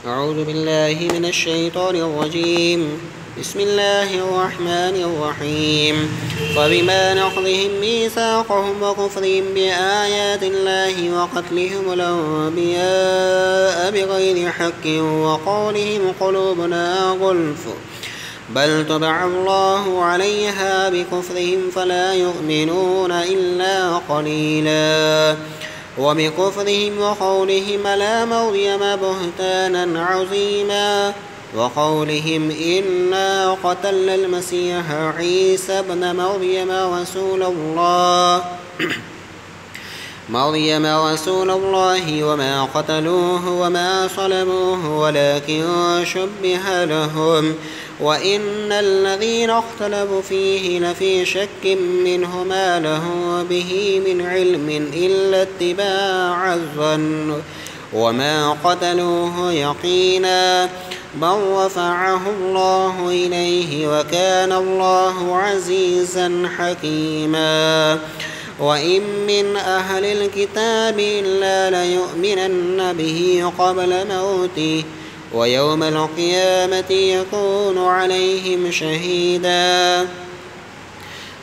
أعوذ بالله من الشيطان الرجيم. بسم الله الرحمن الرحيم. فبما نقضهم ميثاقهم وكفرهم بآيات الله وقتلهم الأنبياء بغير حق وقولهم قلوبنا غلف بل طبع الله عليها بكفرهم فلا يؤمنون إلا قليلا وبكفرهم وقولهم على مريم بهتانا عظيما وقولهم إنا قتلنا المسيح عيسى ابن مريم رسول الله وما قتلوه وما صلبوه ولكن شبه لهم وإن الذين اختلفوا فيه لفي شك منه ما له به من علم إلا اتباع الظن وما قتلوه يقينا بل رفعه الله إليه وكان الله عزيزا حكيما وإن من أهل الكتاب إلا ليؤمنن به قبل موته ويوم القيامة يكون عليهم شهيدا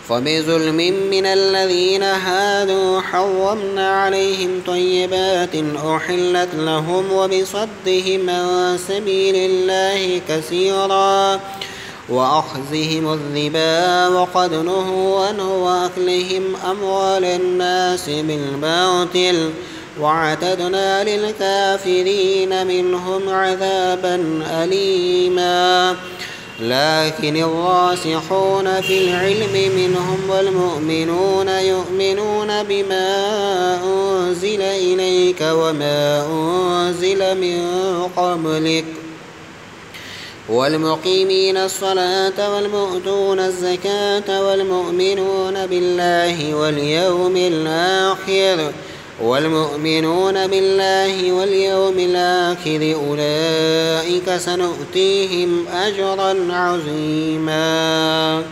فبظلم من الذين هادوا حرمنا عليهم طيبات أحلت لهم وبصدهم عن سبيل الله كثيرا وأخذهم الربا وقد نهوا عنه وأكلهم أموال الناس بالباطل وأعتدنا للكافرين منهم عذابا أليما لكن الراسخون في العلم منهم والمؤمنون يؤمنون بما أنزل إليك وما أنزل من قبلك والمقيمين الصلاة والمؤتون الزكاة والمؤمنون بالله واليوم الآخر أولئك سنؤتيهم أجرا عظيما.